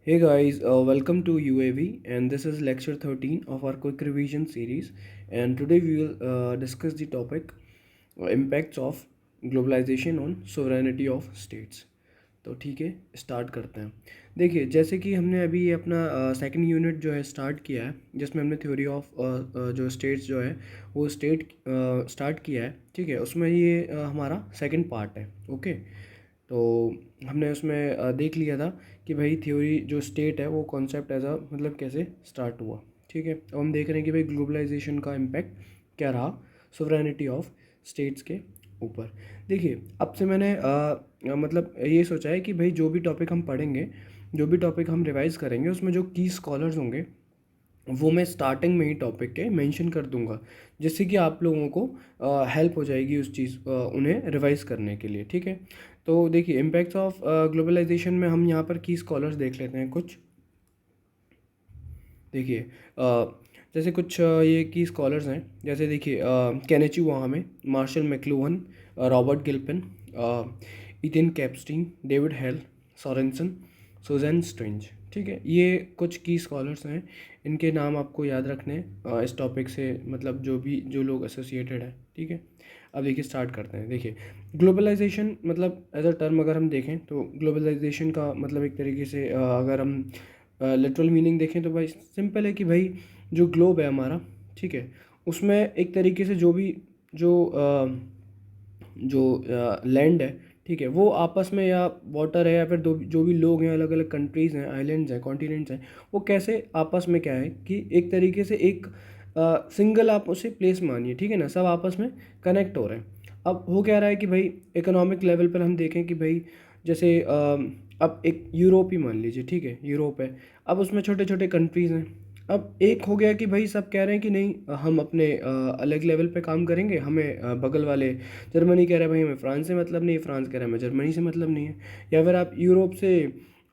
Hey guys, welcome to UAV, and this is lecture 13 of our quick revision series. And today we will discuss the topic impacts of globalization on sovereignty of states. तो ठीक है, start करते हैं। देखिए, जैसे कि हमने अभी अपना सेकंड यूनिट जो है स्टार्ट किया है, जिसमें हमने थ्योरी ऑफ जो स्टेट्स जो है वो स्टेट स्टार्ट किया है। ठीक है, उसमें ये हमारा सेकंड पार्ट है। ओके, तो हमने उसमें देख लिया था कि भाई थ्योरी जो स्टेट है वो कॉन्सेप्ट एज अ मतलब कैसे स्टार्ट हुआ। ठीक है, अब हम देख रहे हैं कि भाई ग्लोबलाइजेशन का इम्पैक्ट क्या रहा सोवरेनिटी ऑफ स्टेट्स के ऊपर। देखिए, अब से मैंने मतलब ये सोचा है कि भाई जो भी टॉपिक हम पढ़ेंगे, जो भी टॉपिक हम रिवाइज करेंगे, उसमें जो की स्कॉलर्स होंगे वो मैं स्टार्टिंग में ही टॉपिक के मेंशन कर दूंगा, जिससे कि आप लोगों को हेल्प हो जाएगी उस चीज़ उन्हें रिवाइज करने के लिए। ठीक है, तो देखिए इम्पैक्ट्स ऑफ ग्लोबलाइजेशन में हम यहाँ पर की स्कॉलर्स देख लेते हैं कुछ। देखिए जैसे कुछ ये की स्कॉलर्स हैं, जैसे देखिए Kenichi Ohmae, Marshall McLuhan, Robert Gilpin, Ethan Kapstein, David Held, Sorensen, Susan Strange. ठीक है, ये कुछ की स्कॉलर्स हैं, इनके नाम आपको याद रखने हैं इस टॉपिक से, मतलब जो लोग एसोसिएटेड हैं। ठीक है, अब देखिए स्टार्ट करते हैं। देखिए ग्लोबलाइजेशन मतलब एज अ टर्म अगर हम देखें तो ग्लोबलाइजेशन का मतलब एक तरीके से अगर हम लिटरल मीनिंग देखें तो भाई सिंपल है कि भाई जो ग्लोब है हमारा, ठीक है, उसमें एक तरीके से जो भी जो जो लैंड है, ठीक है, वो आपस में या वाटर है या फिर जो भी लोग हैं, अलग अलग कंट्रीज़ हैं, आइलैंड्स हैं, कॉन्टिनेंट्स हैं, वो कैसे आपस में क्या है कि एक तरीके से एक सिंगल आप उसे प्लेस मानिए, ठीक है ना, सब आपस में कनेक्ट हो रहे हैं। अब हो क्या रहा है कि भाई इकोनॉमिक लेवल पर हम देखें कि भाई जैसे अब एक यूरोप ही मान लीजिए, ठीक है, यूरोप है, अब उसमें छोटे छोटे कंट्रीज़ हैं। अब एक हो गया कि भाई सब कह रहे हैं कि नहीं, हम अपने अलग लेवल पे काम करेंगे, हमें बगल वाले जर्मनी कह रहा है भाई हमें फ्रांस से मतलब नहीं है, फ्रांस कह रहा है हमें जर्मनी से मतलब नहीं है। या फिर आप यूरोप से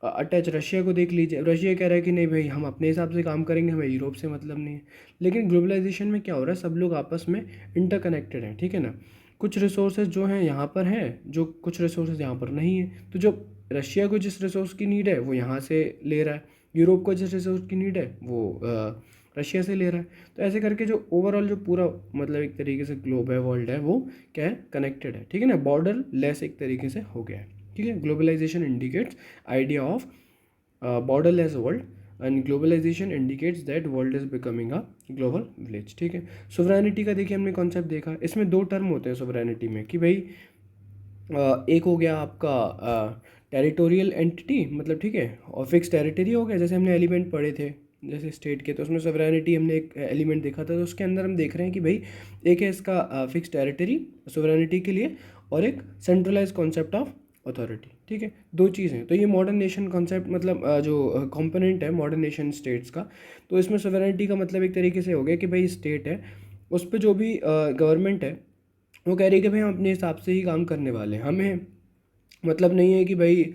अटैच रशिया को देख लीजिए, रशिया कह रहा है कि नहीं भाई हम अपने हिसाब से काम करेंगे, हमें यूरोप से मतलब नहीं है। लेकिन ग्लोबलाइजेशन में क्या हो रहा है, सब लोग आपस में इंटरकनेक्टेड हैं। ठीक है ना, कुछ रिसोर्सेज जो हैं यहाँ पर हैं, जो कुछ रिसोर्सेज यहाँ पर नहीं है, तो जो रशिया को जिस रिसोर्स की नीड है वो यहाँ से ले रहा है, यूरोप को जिस रिसोर्स की नीड है वो रशिया से ले रहा है। तो ऐसे करके जो ओवरऑल जो पूरा मतलब एक तरीके से ग्लोब है, वर्ल्ड है, वो क्या है, कनेक्टेड है। ठीक है ना, बॉर्डर लेस एक तरीके से हो गया है। ठीक है, globalization indicates idea of borderless world and globalization indicates that world is becoming a global village। ठीक है, सोवरेनिटी का देखिए हमने कॉन्सेप्ट देखा, इसमें दो टर्म होते हैं सोवरेनिटी में कि भाई एक हो गया आपका टेरिटोरियल एंटिटी, मतलब ठीक है, और फिक्स टेरिटरी हो गया, जैसे हमने एलिमेंट पढ़े थे जैसे स्टेट के, तो उसमें सोवरेनिटी हमने एक एलिमेंट देखा था, तो उसके अंदर हम देख रहे हैं कि भाई एक है इसका फिक्स टेरिटरी सोवरेनिटी के लिए, और एक सेंट्रलाइज कॉन्सेप्ट ऑफ अथॉरिटी। ठीक है, दो चीज़ हैं। तो ये मॉडर्न नेशन कॉन्सेप्ट मतलब जो कंपोनेंट है मॉडर्न नेशन स्टेट्स का, तो इसमें सोवरेनिटी का मतलब एक तरीके से हो गया कि भाई स्टेट है, उस पर जो भी गवर्नमेंट है वो कह रही है कि भाई हम अपने हिसाब से ही काम करने वाले हैं, हमें मतलब नहीं है कि भाई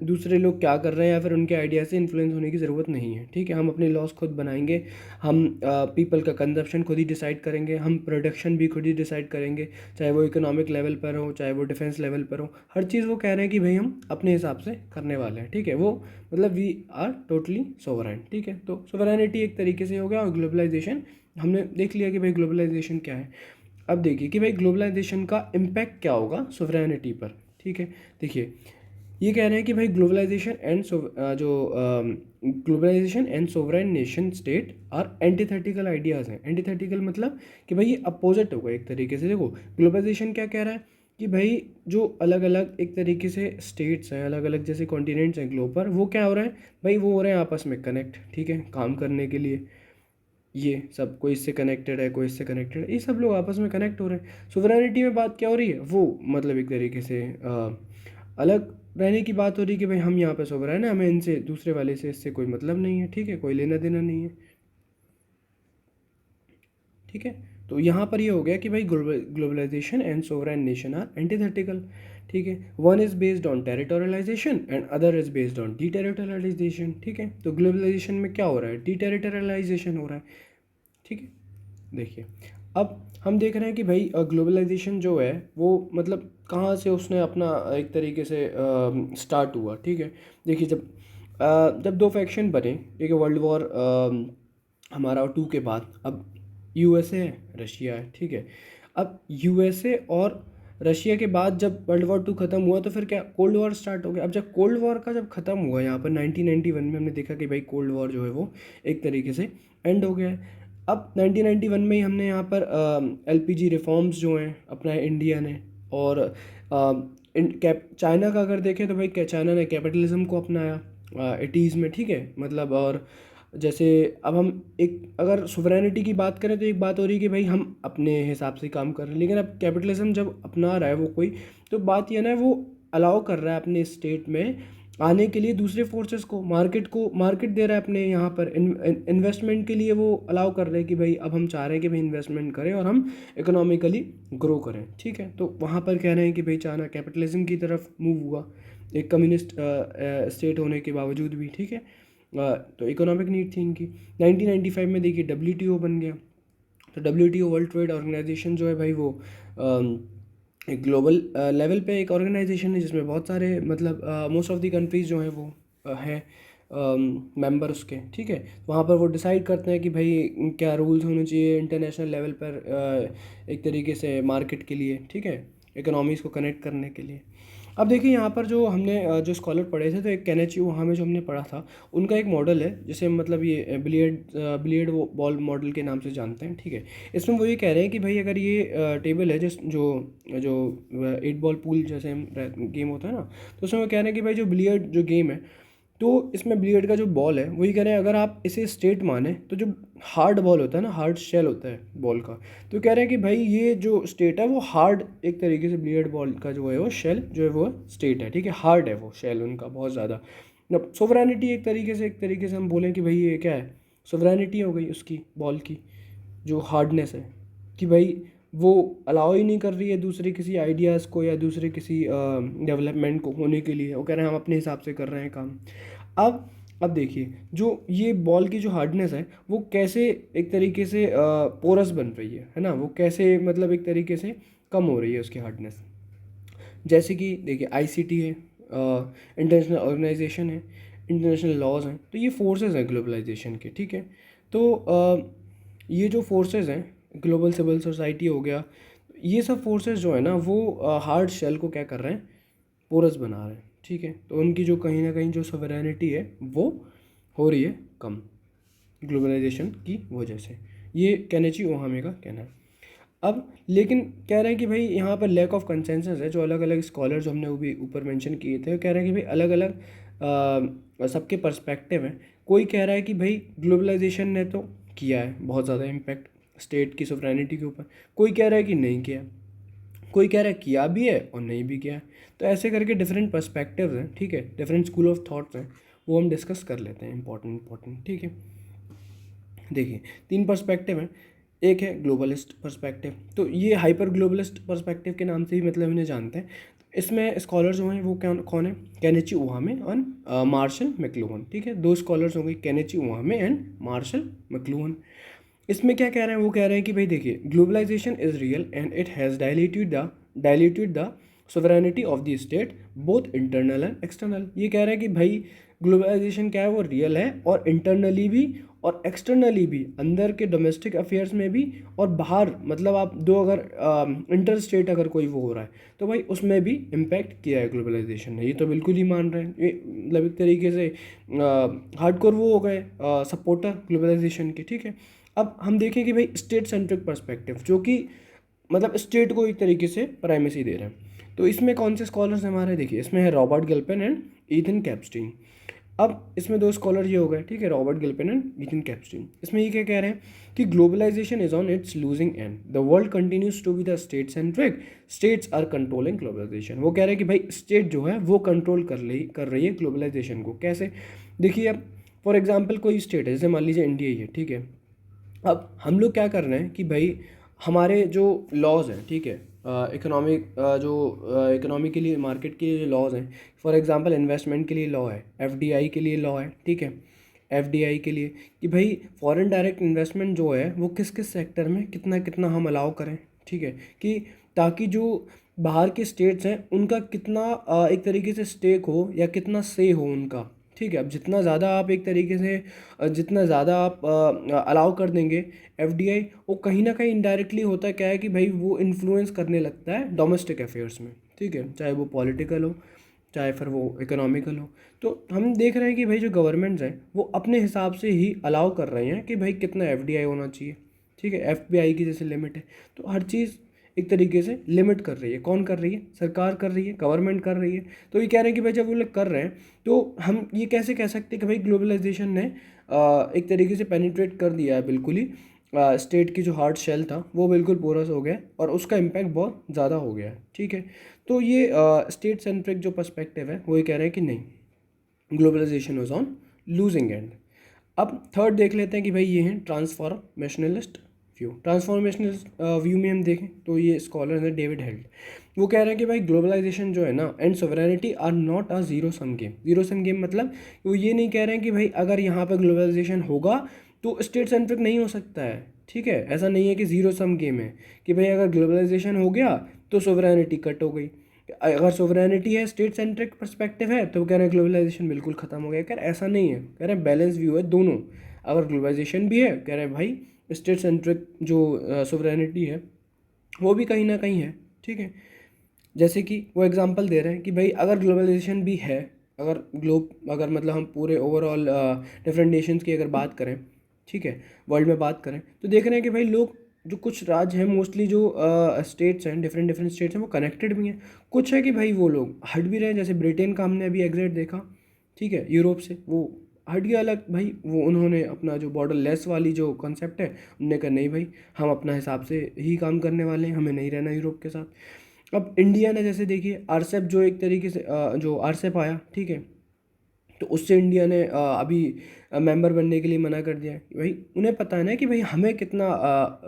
दूसरे लोग क्या कर रहे हैं या फिर उनके आइडिया से इन्फ्लुएंस होने की ज़रूरत नहीं है। ठीक है, हम अपने लॉस खुद बनाएंगे, हम पीपल का कंजप्शन खुद ही डिसाइड करेंगे, हम प्रोडक्शन भी खुद ही डिसाइड करेंगे, चाहे वो इकोनॉमिक लेवल पर हो, चाहे वो डिफेंस लेवल पर हो, हर चीज़ वो कह रहे हैं कि भाई हम अपने हिसाब से करने वाले हैं। ठीक है, वो मतलब वी आर टोटली सोवरेन। ठीक है, तो सोवरेनिटी एक तरीके से हो गया, और ग्लोबलाइजेशन हमने देख लिया कि भाई ग्लोबलाइजेशन क्या है। अब देखिए कि भाई ग्लोबलाइजेशन का इम्पैक्ट क्या होगा सोवरेनिटी पर। ठीक है, देखिए ये कह रहे हैं कि भाई ग्लोबलाइजेशन एंड जो globalization and sovereign nation state are antithetical ideas हैं। एंटीथेटिकल मतलब कि भाई ये अपोजिट होगा एक तरीके से। देखो ग्लोबलाइजेशन क्या कह रहा है कि भाई जो अलग अलग एक तरीके से स्टेट्स हैं, अलग अलग जैसे कॉन्टिनेंट्स हैं ग्लोब पर, वो क्या हो रहा है भाई, वो हो रहे हैं आपस में कनेक्ट। ठीक है, काम करने के लिए ये सब, कोई इससे कनेक्टेड है, कोई इससे कनेक्टेड है, ये सब लोग आपस में कनेक्ट हो रहे हैं। सोवरेनिटी में बात क्या हो रही है, वो मतलब एक तरीके से अलग रहने की बात हो रही है कि भाई हम यहाँ पे सोवरेन है, हमें इनसे दूसरे वाले से इससे कोई मतलब नहीं है। ठीक है, कोई लेना देना नहीं है। ठीक है, तो यहाँ पर ये हो गया कि भाई globalisation and sovereign nation are antithetical. ठीक है, one is based on territorialisation and other is based on D. ठीक है, तो ग्लोबलाइजेशन में क्या हो रहा है, डी हो रहा है। ठीक है, देखिए अब हम देख रहे हैं कि भाई ग्लोबलाइजेशन जो है वो मतलब कहाँ से उसने अपना एक तरीके से स्टार्ट हुआ। ठीक है, देखिए जब जब दो फैक्शन बने, ठीक है, वर्ल्ड वॉर हमारा 2 के बाद, अब यूएसए है, रशिया है, ठीक है। अब यूएसए और रशिया के बाद जब वर्ल्ड वॉर 2 ख़त्म हुआ तो फिर क्या कोल्ड वॉर स्टार्ट हो गया। अब जब कोल्ड वॉर का जब ख़त्म हुआ यहाँ पर 1991 में, हमने देखा कि भाई कोल्ड वॉर जो है वो एक तरीके से एंड हो गया है। अब 1991 में ही हमने यहाँ पर एलपीजी रिफॉर्म्स जो हैं अपना इंडिया ने, और चाइना का अगर देखें तो भाई चाइना ने कैपिटलिज्म को अपनाया 80s में, ठीक है, मतलब। और जैसे अब हम एक अगर सुवरेनिटी की बात करें तो एक बात हो रही है कि भाई हम अपने हिसाब से काम कर रहे हैं, लेकिन अब कैपिटलिज्म जब अपना रहा है वो कोई, तो बात यह ना वो अलाउ कर रहा है अपने स्टेट में आने के लिए दूसरे फोर्सेस को मार्केट दे रहा है अपने यहाँ पर इन्वेस्टमेंट के लिए, वो अलाउ कर रहे हैं कि भाई अब हम चाह रहे हैं कि भाई इन्वेस्टमेंट करें और हम इकोनॉमिकली ग्रो करें, ठीक है। तो वहाँ पर कह रहे हैं कि भाई चाइना कैपिटलिज्म की तरफ मूव हुआ, एक कम्युनिस्ट स्टेट होने के बावजूद भी, ठीक है। तो इकोनॉमिक नीड थी इनकी। 1995 में देखिए डब्ल्यूटीओ बन गया। तो डब्ल्यूटीओ वर्ल्ड ट्रेड ऑर्गेनाइजेशन जो है भाई वो एक ग्लोबल लेवल पे एक ऑर्गेनाइजेशन है जिसमें बहुत सारे मतलब मोस्ट ऑफ द कंट्रीज़ जो हैं वो हैं मेंबर उसके, ठीक है। वहाँ पर वो डिसाइड करते हैं कि भाई क्या रूल्स होने चाहिए इंटरनेशनल लेवल पर एक तरीके से मार्केट के लिए, ठीक है, इकोनॉमीज़ को कनेक्ट करने के लिए। अब देखिए यहाँ पर जो हमने जो स्कॉलर पढ़े थे, तो एक केनेची वहाँ में जो हमने पढ़ा था, उनका एक मॉडल है जिसे मतलब ये बिलियर्ड बॉल मॉडल के नाम से जानते हैं, ठीक है। इसमें वो ये कह रहे हैं कि भाई अगर ये टेबल है जिस जो जो 8 बॉल पूल जैसे गेम होता है ना, तो उसमें वो कह रहे हैं कि भाई जो बिलियर्ड जो गेम है, तो इसमें बिलियर्ड का जो बॉल है वही कह रहे हैं अगर आप इसे स्ट्रेट माने तो जो हार्ड बॉल होता है ना, हार्ड शेल होता है बॉल का, तो कह रहे हैं कि भाई ये जो स्टेट है वो हार्ड एक तरीके से बिलियर्ड बॉल का जो है वो शेल जो है वो स्टेट है, ठीक है, हार्ड है वो शेल उनका बहुत ज़्यादा। मतलब सोवरेनिटी एक तरीके से हम बोलें कि भाई ये क्या है, सोवरेनिटी हो गई उसकी बॉल की, जो हार्डनेस है, कि भाई वो अलाउ ही नहीं कर रही है दूसरे किसी आइडियाज़ को या दूसरे किसी डेवलपमेंट को होने के लिए। वो कह रहे हैं हम अपने हिसाब से कर रहे हैं काम। अब अब देखिए जो ये बॉल की जो हार्डनेस है वो कैसे एक तरीके से पोरस बन रही है ना, वो कैसे मतलब एक तरीके से कम हो रही है उसकी हार्डनेस। जैसे कि देखिए आईसीटी है, इंटरनेशनल ऑर्गेनाइजेशन है, इंटरनेशनल लॉज हैं, तो ये फोर्सेस हैं ग्लोबलाइजेशन के, ठीक है। तो ये जो फोर्सेस हैं, ग्लोबल सिविल सोसाइटी हो गया, ये सब फोर्सेस जो है ना वो हार्ड शेल को क्या कर रहे हैं, पोरस बना रहे हैं, ठीक है। तो उनकी जो कहीं ना कहीं जो सॉवरेनिटी है वो हो रही है कम ग्लोबलाइजेशन की वजह से, ये केनेची ओहामे का कहना है। अब लेकिन कह रहे हैं कि भाई यहाँ पर लैक ऑफ कंसेंसस है, जो अलग अलग स्कॉलर जो हमने वो भी ऊपर मेंशन किए थे, कह रहे हैं कि भाई अलग अलग सबके पर्सपेक्टिव हैं। कोई कह रहा है कि भाई ग्लोबलाइजेशन ने तो किया है बहुत ज़्यादा इम्पैक्ट स्टेट की सॉवरेनिटी के ऊपर, कोई कह रहा है कि नहीं किया, कोई कह रहा है किया भी है और नहीं भी किया है। तो ऐसे करके डिफरेंट पर्सपेक्टिव्स हैं, ठीक है, डिफरेंट स्कूल ऑफ थॉट्स हैं, वो हम डिस्कस कर लेते हैं, इंपॉर्टेंट, ठीक है। देखिए 3 पर्सपेक्टिव हैं। एक है ग्लोबलिस्ट पर्सपेक्टिव, तो ये हाइपर ग्लोबलिस्ट पर्सपेक्टिव के नाम से ही मतलब इन्हें जानते हैं। इसमें स्कॉलर्स जो हैं वो कौन है, केनेची ओहामे और मार्शल मैक्लूहन, ठीक है, 2 स्कॉलर्स होंगे, केनेची ओहामे एंड मार्शल मैक्लूहन। इसमें क्या कह रहे हैं, वो कह रहे हैं कि भाई देखिए globalization is real and it has diluted the sovereignty of the state both internal and external. ये कह रहे हैं कि भाई ग्लोबलाइजेशन क्या है, वो रियल है और इंटरनली भी और एक्सटर्नली भी, अंदर के डोमेस्टिक अफेयर्स में भी और बाहर, मतलब आप दो अगर इंटर स्टेट अगर कोई वो हो रहा है तो भाई उसमें भी इम्पैक्ट किया है ग्लोबलाइजेशन ने। ये तो बिल्कुल ही मान रहे हैं, ये मतलब एक तरीके से हार्डकोर वो हो गए सपोर्टर ग्लोबलाइजेशन के, ठीक है। अब हम देखें कि भाई स्टेट सेंट्रिक पर्सपेक्टिव, जो कि मतलब स्टेट को एक तरीके से प्राइमेसी दे रहे हैं। तो इसमें कौन से स्कॉलर्स हमारे, देखिए इसमें है Robert Gilpin and Ethan Kapstein. अब इसमें 2 स्कॉलर ये हो गए, ठीक है, Robert Gilpin and Ethan Kapstein. इसमें ये क्या कह रहे हैं कि globalization is on its losing end, the world continues to be the state centric, states are controlling globalization. वो कह रहे हैं कि भाई स्टेट जो है वो कंट्रोल कर रही है ग्लोबलाइजेशन को। कैसे, देखिए अब फॉर एग्जाम्पल कोई स्टेट है, जैसे मान लीजिए इंडिया ही है, ठीक है। अब हम लोग क्या कर रहे हैं कि भाई हमारे जो लॉज हैं, ठीक है, इकोनॉमिक जो इकोनॉमी के लिए मार्केट के जो लॉज हैं, फॉर एग्जांपल इन्वेस्टमेंट के लिए लॉ है, एफडीआई के लिए लॉ है, ठीक है, एफडीआई के लिए कि भाई फॉरेन डायरेक्ट इन्वेस्टमेंट जो है वो किस किस सेक्टर में कितना कितना हम अलाउ करें, ठीक है, कि ताकि जो बाहर के स्टेट्स हैं उनका कितना एक तरीके से स्टेक हो या कितना से हो उनका, ठीक है। अब जितना ज़्यादा आप एक तरीके से जितना ज़्यादा आप अलाउ कर देंगे एफडीआई, वो कहीं ना कहीं इनडायरेक्टली होता है क्या है कि भाई वो इन्फ्लुएंस करने लगता है डोमेस्टिक अफेयर्स में, ठीक है, चाहे वो पॉलिटिकल हो चाहे फिर वो इकोनॉमिकल हो। तो हम देख रहे हैं कि भाई जो गवर्नमेंट्स हैं वो अपने हिसाब से ही अलाउ कर रहे हैं कि भाई कितना एफडीआई होना चाहिए, ठीक है, एफपीआई की जैसे लिमिट है। तो हर चीज़ एक तरीके से लिमिट कर रही है। कौन कर रही है? सरकार कर रही है, गवर्नमेंट कर रही है। तो ये कह रहे हैं कि भाई जब वो लोग कर रहे हैं तो हम ये कैसे कह सकते हैं कि भाई ग्लोबलाइजेशन ने एक तरीके से पेनिट्रेट कर दिया है बिल्कुल ही, स्टेट की जो हार्ड शेल था वो बिल्कुल पोरस हो गया है और उसका इम्पैक्ट बहुत ज़्यादा हो गया है, ठीक है। तो ये स्टेट सेंट्रिक जो पर्सपेक्टिव है वो ये कह रहे हैं कि नहीं, globalization was on losing end. अब थर्ड देख लेते हैं कि भाई ये हैं ट्रांसफॉर्मेशनलिस्ट व्यू। ट्रांसफॉर्मेशनलिस्ट व्यू में हम देखें तो ये स्कॉलर हैं डेविड हेल्ड, वो कह रहे हैं कि भाई ग्लोबलाइजेशन जो है ना and sovereignty are not a zero sum game. Zero sum game मतलब वो ये नहीं कह रहे हैं कि भाई अगर यहाँ पर ग्लोबलाइजेशन होगा तो स्टेट सेंट्रिक नहीं हो सकता है, ठीक है। ऐसा नहीं है कि ज़ीरो सम गेम है कि भाई अगर ग्लोबलाइजेशन हो गया तो सोवरेनिटी कट हो गई। अगर सोवरेनिटी है, स्टेट सेंट्रिक पर्सपेक्टिव है, तो वो कह रहे हैं ग्लोबलाइजेशन बिल्कुल ख़त्म हो गया। कह रहे ऐसा नहीं है, कह रहे हैं बैलेंस व्यू है दोनों। अगर ग्लोबलाइजेशन भी है, कह रहे हैं भाई स्टेट सेंट्रिक जो सोवरेनिटी है वो भी कहीं ना कहीं है, ठीक है। जैसे कि वो एग्जांपल दे रहे हैं कि भाई अगर ग्लोबलाइजेशन भी है, अगर मतलब हम पूरे ओवरऑल डिफरेंट नेशंस की अगर बात करें, ठीक है, वर्ल्ड में बात करें, तो देख रहे हैं कि भाई लोग जो कुछ राज्य हैं मोस्टली जो स्टेट्स हैं, डिफरेंट डिफरेंट स्टेट्स हैं, वो कनेक्टेड भी हैं। कुछ है कि भाई वो लोग हट भी रहे हैं, जैसे ब्रिटेन का हमने अभी एग्जिट देखा, ठीक है, यूरोप से वो हट गया अलग भाई। वो उन्होंने अपना जो बॉर्डर लेस वाली जो कॉन्सेप्ट है उनने कहा नहीं भाई, हम अपना हिसाब से ही काम करने वाले हैं, हमें नहीं रहना यूरोप के साथ। अब इंडिया ने जैसे देखिए आरसेप जो एक तरीके से जो आरसेप आया, ठीक है, तो उससे इंडिया ने अभी मेंबर बनने के लिए मना कर दिया है कि भाई उन्हें पता है ना कि भाई हमें कितना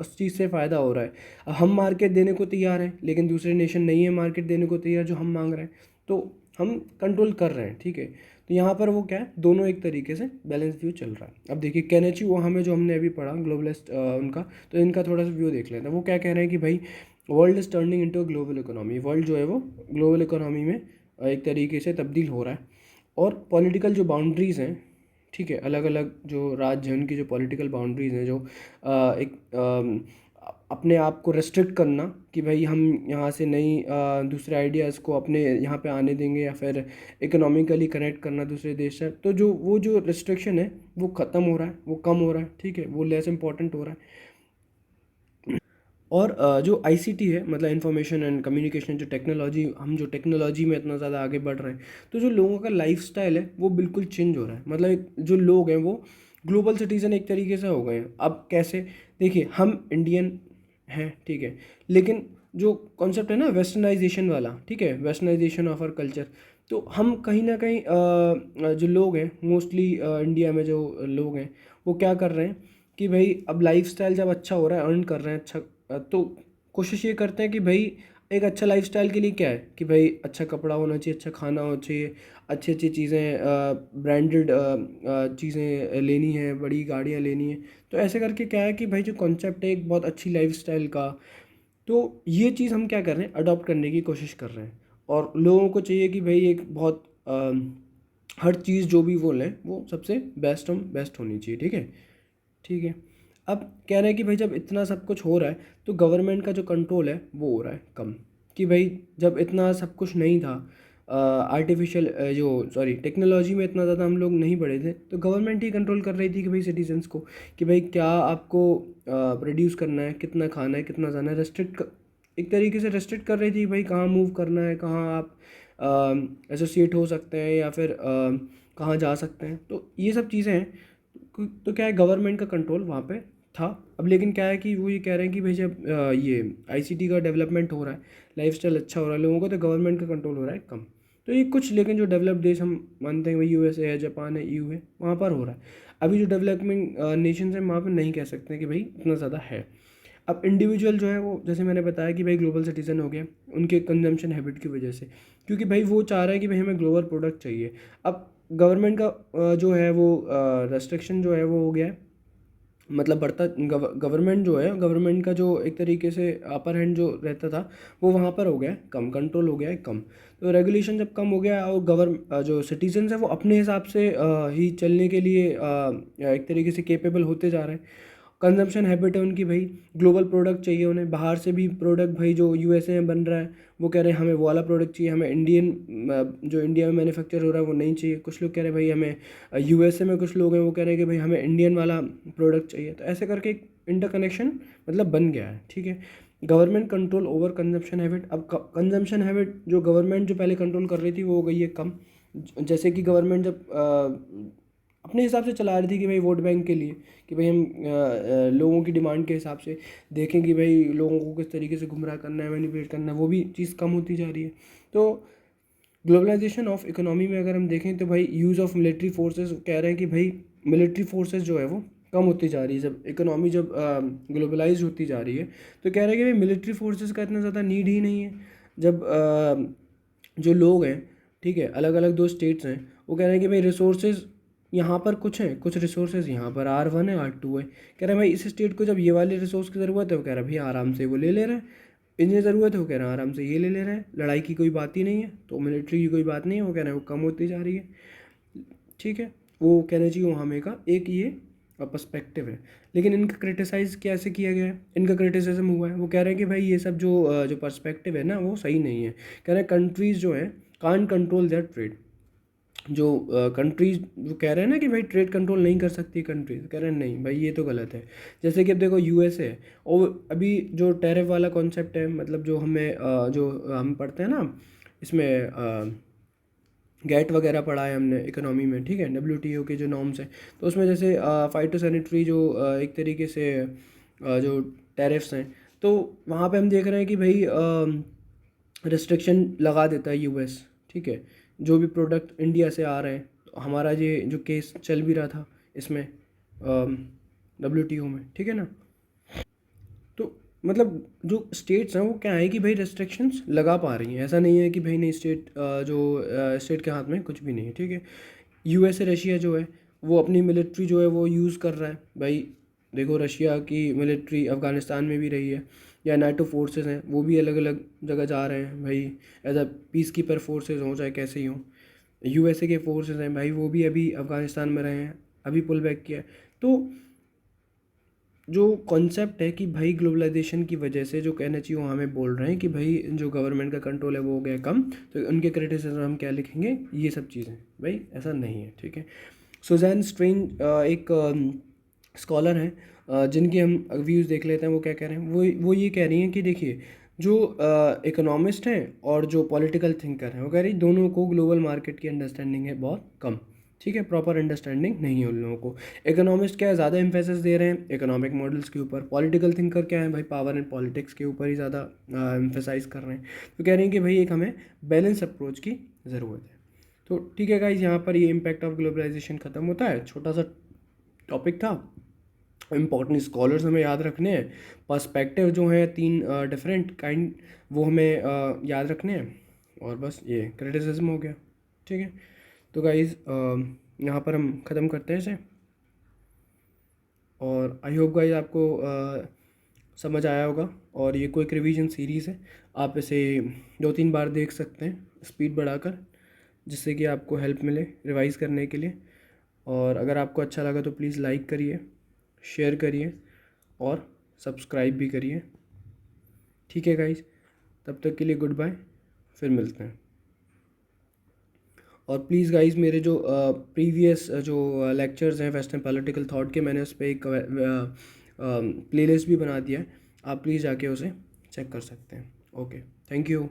उस चीज़ से फ़ायदा हो रहा है। हम मार्केट देने को तैयार हैं लेकिन दूसरे नेशन नहीं है मार्केट देने को तैयार जो हम मांग रहे हैं, तो हम कंट्रोल कर रहे हैं, ठीक है। तो यहाँ पर वो क्या है, दोनों एक तरीके से बैलेंस व्यू चल रहा है। अब देखिए केनेची वहाँ में जो हमने अभी पढ़ा ग्लोबलिस्ट उनका, तो इनका थोड़ा सा व्यू देख लेते हैं। वो क्या कह रहे हैं कि भाई world is turning into global economy. World जो है वो ग्लोबल इकोनॉमी में एक तरीके से तब्दील हो रहा है। और पॉलिटिकल जो बाउंड्रीज़ हैं, ठीक है, अलग अलग जो राज्य हैं उनकी जो पॉलिटिकल बाउंड्रीज़ हैं, जो एक अपने आप को रेस्ट्रिक्ट करना कि भाई हम यहाँ से नहीं दूसरे आइडियाज़ को अपने यहाँ पे आने देंगे, या फिर इकोनॉमिकली कनेक्ट करना दूसरे देश से, तो जो जो रिस्ट्रिक्शन है वो ख़त्म हो रहा है, वो कम हो रहा है, ठीक है, वो लेस इंपॉर्टेंट हो रहा है। और जो आईसीटी है मतलब इंफॉर्मेशन एंड कम्युनिकेशन जो टेक्नोलॉजी, हम जो टेक्नोलॉजी में इतना ज़्यादा आगे बढ़ रहे हैं, तो जो लोगों का लाइफस्टाइल है वो बिल्कुल चेंज हो रहा है। मतलब जो लोग हैं वो ग्लोबल सिटीज़न एक तरीके से हो गए हैं। अब कैसे, देखिए हम इंडियन हैं, ठीक है, लेकिन जो कॉन्सेप्ट है ना वेस्टर्नाइजेशन वाला, ठीक है, वेस्टर्नाइजेशन ऑफ आवर कल्चर, तो हम कहीं ना कहीं जो लोग हैं मोस्टली इंडिया में जो लोग हैं वो क्या कर रहे हैं कि भाई अब लाइफस्टाइल जब अच्छा हो रहा है, अर्न कर रहे हैं अच्छा, तो कोशिश ये करते हैं कि भाई एक अच्छा लाइफस्टाइल के लिए क्या है कि भाई अच्छा कपड़ा होना चाहिए, अच्छा खाना होना चाहिए, अच्छी अच्छी चीज़ें ब्रांडेड चीज़ें लेनी है, बड़ी गाड़ियाँ लेनी है। तो ऐसे करके क्या है कि भाई जो कॉन्सेप्ट है एक बहुत अच्छी लाइफस्टाइल का, तो ये चीज़ हम क्या कर रहे हैं, अडॉप्ट करने की कोशिश कर रहे हैं। और लोगों को चाहिए कि भाई एक बहुत हर चीज़ जो भी वो लें वो सबसे बेस्ट होनी चाहिए, ठीक है, ठीक है। अब कह रहे हैं कि भाई जब इतना सब कुछ हो रहा है तो गवर्नमेंट का जो कंट्रोल है वो हो रहा है कम, कि भाई जब इतना सब कुछ नहीं था, आर्टिफिशियल जो सॉरी टेक्नोलॉजी में इतना ज़्यादा हम लोग नहीं बढ़े थे, तो गवर्नमेंट ही कंट्रोल कर रही थी कि भाई सिटीजन्स को कि भाई क्या आपको प्रोड्यूस करना है, कितना खाना है, कितना जाना है, एक तरीके से रेस्ट्रिक्ट कर रही थी भाई कहाँ मूव करना है, कहाँ आप एसोसिएट हो सकते हैं, या फिर कहाँ जा सकते हैं। तो ये सब चीज़ें हैं। तो क्या है, गवर्नमेंट का कंट्रोल वहाँ पे था। अब लेकिन क्या है कि वो ये कह रहे हैं कि भाई जब ये आईसीटी का डेवलपमेंट हो रहा है, लाइफस्टाइल अच्छा हो रहा है लोगों का, तो गवर्नमेंट का कंट्रोल हो रहा है कम। तो ये कुछ, लेकिन जो डेवलप्ड देश हम मानते हैं, वही यूएसए है, जापान है, ईयू है, वहाँ पर हो रहा है। अभी जो डेवलपिंग नेशंस हैं वहाँ पर नहीं कह सकते कि भाई इतना ज़्यादा है। अब इंडिविजुअल जो है वो, जैसे मैंने बताया कि भाई ग्लोबल सिटीज़न हो गया उनके कंजम्पशन हैबिट की वजह से, क्योंकि भाई वो चाह रहे हैं कि भाई हमें ग्लोबल प्रोडक्ट चाहिए। अब गवर्नमेंट का जो है वो रेस्ट्रिक्शन जो है वो हो गया है मतलब बढ़ता गवर्नमेंट जो है, गवर्नमेंट का जो एक तरीके से अपर हैंड जो रहता था वो वहाँ पर हो गया है कम, कंट्रोल हो गया है कम। तो रेगुलेशन जब कम हो गया और जो सिटीजन्स हैं वो अपने हिसाब से ही चलने के लिए एक तरीके से केपेबल होते जा रहे हैं। कंजम्पशन हैबिट है उनकी भाई, ग्लोबल प्रोडक्ट चाहिए उन्हें, बाहर से भी प्रोडक्ट भाई जो यूएसए में बन रहा है वो कह रहे हैं हमें वो वाला प्रोडक्ट चाहिए, हमें इंडियन जो इंडिया में मैन्युफैक्चर हो रहा है वो नहीं चाहिए। कुछ लोग कह रहे हैं भाई हमें यूएसए में, कुछ लोग हैं वो कह रहे हैं कि भाई हमें इंडियन वाला प्रोडक्ट चाहिए। तो ऐसे करके एक इंटरकनेक्शन मतलब बन गया है, ठीक है। Government control over consumption habit, अब कंजम्पशन हैबिट जो गवर्नमेंट जो पहले कंट्रोल कर रही थी वो हो गई है कम। जैसे कि गवर्नमेंट जब अपने हिसाब से चला रही थी कि भाई वोट बैंक के लिए, कि भाई हम लोगों की डिमांड के हिसाब से देखें कि भाई लोगों को किस तरीके से गुमराह करना है, मैनिपुलेट करना है, वो भी चीज़ कम होती जा रही है। तो ग्लोबलाइजेशन ऑफ इकोनॉमी में अगर हम देखें तो भाई यूज़ ऑफ मिलिट्री फोर्सेस कह रहे हैं कि भाई मिलिट्री फोर्सेस जो है वो कम होती जा रही है। जब इकोनॉमी जब ग्लोबलाइज होती जा रही है तो कह रहे हैं कि भाई मिलिट्री फोर्सेस का इतना ज़्यादा नीड ही नहीं है। जब जो लोग हैं, ठीक है, अलग अलग दो स्टेट्स हैं, वो कह रहे हैं कि भाई रिसोर्सेज यहाँ पर कुछ हैं, कुछ रिसोर्सेज यहाँ पर R1 है, R2 है। कह रहे हैं भाई इस स्टेट को जब ये वाले रिसोर्स की ज़रूरत है वो कह रहा है भाई आराम से वो ले ले रहे हैं, इन्हें ज़रूरत है वो कह रहे हैं आराम से ये ले ले रहे हैं, लड़ाई की कोई बात ही नहीं है। तो मिलिट्री की कोई बात नहीं है, वो कह रहे हैं वो कम होती जा रही है, ठीक है। वो कहना चाहिए वहाँ में का एक ये पर्सपेक्टिव है। लेकिन इनका क्रिटिसाइज़ कैसे किया गया है, इनका क्रिटिसिज्म हुआ है, वो कह रहे हैं कि भाई ये सब जो पर्सपेक्टिव है ना वो सही नहीं है। कह रहे हैं कंट्रीज़ जो है कांट कंट्रोल देयर ट्रेड, जो कंट्रीज जो कह रहे हैं ना कि भाई ट्रेड कंट्रोल नहीं कर सकती कंट्रीज, कह रहे हैं नहीं भाई ये तो गलत है। जैसे कि अब देखो यूएसए है और अभी जो टैरिफ वाला कॉन्सेप्ट है, मतलब जो हमें जो हम पढ़ते हैं ना इसमें गेट वगैरह पढ़ा है हमने इकोनॉमी में, ठीक है, WTO के जो नॉर्म्स हैं, तो उसमें जैसे फाइटोसैनिटरी जो एक तरीके से जो टैरिफ्स हैं, तो वहाँ पे हम देख रहे हैं कि भाई रिस्ट्रिक्शन लगा देता है यूएस, ठीक है, जो भी प्रोडक्ट इंडिया से आ रहे हैं। तो हमारा ये जो केस चल भी रहा था इसमें WTO में, ठीक है ना। तो मतलब जो स्टेट्स हैं वो क्या है कि भाई रेस्ट्रिक्शंस लगा पा रही हैं, ऐसा नहीं है कि भाई नहीं स्टेट जो स्टेट के हाथ में कुछ भी नहीं है, ठीक है। यूएसए रशिया जो है वो अपनी मिलिट्री जो है वो यूज़ कर रहा है भाई। देखो रशिया की मिलिट्री अफ़गानिस्तान में भी रही है, या नाटो फोर्सेस हैं वो भी अलग अलग जगह जा रहे हैं भाई, as a peacekeeper forces हों चाहे कैसे ही हों। यूएसए के फोर्सेस हैं भाई वो भी अभी अफ़गानिस्तान में रहे हैं, अभी पुल बैक किया है। तो जो कॉन्सेप्ट है कि भाई ग्लोबलाइजेशन की वजह से जो कहना चाहिए वो हमें बोल रहे हैं कि भाई जो गवर्नमेंट का कंट्रोल है वो हो गया कम, तो उनके क्रिटिसिज्म हम क्या लिखेंगे, ये सब चीज़ें भाई ऐसा नहीं है, ठीक है। सुजैन स्ट्रेन एक स्कॉलर हैं जिनके हम व्यूज़ देख लेते हैं, वो क्या कह रहे हैं। वो ये कह रही हैं कि देखिए जो इकोनॉमिस्ट हैं और जो पॉलिटिकल थिंकर हैं वो कह रही दोनों को ग्लोबल मार्केट की अंडरस्टैंडिंग है बहुत कम, ठीक है, प्रॉपर अंडरस्टैंडिंग नहीं है उन लोगों को। इकोनॉमिस्ट क्या है, ज़्यादा एम्फेसिस दे रहे हैं इकोनॉमिक मॉडल्स के ऊपर, पॉलिटिकल थिंकर क्या है भाई पावर एंड पॉलिटिक्स के ऊपर ही ज़्यादा एम्फेसाइज कर रहे हैं। तो कह रहे हैं कि भाई एक हमें बैलेंस अप्रोच की ज़रूरत है। तो ठीक है गाइज, यहाँ पर ये इम्पैक्ट ऑफ ग्लोबलाइजेशन ख़त्म होता है। छोटा सा टॉपिक था, इम्पॉर्टेंट स्कॉलर्स हमें याद रखने हैं, पर्सपेक्टिव जो हैं तीन डिफरेंट काइंड वो हमें याद रखने हैं, और बस ये क्रिटिसिज्म हो गया, ठीक है। तो गाइज यहाँ पर हम ख़त्म करते हैं इसे, और आई होप गाइज आपको समझ आया होगा। और ये क्विक रिवीजन सीरीज़ है, आप इसे 2-3 बार देख सकते हैं स्पीड बढ़ाकर, जिससे कि आपको हेल्प मिले रिवाइज़ करने के लिए। और अगर आपको अच्छा लगा तो प्लीज़ लाइक करिए, शेयर करिए और सब्सक्राइब भी करिए, ठीक है गाइज। तब तक के लिए गुड बाय, फिर मिलते हैं। और प्लीज़ गाइज मेरे जो प्रीवियस जो लेक्चर्स हैं वेस्टर्न पॉलिटिकल थॉट के, मैंने उस पर एक प्लेलिस्ट भी बना दिया है, आप प्लीज़ जाके उसे चेक कर सकते हैं। Okay, thank you.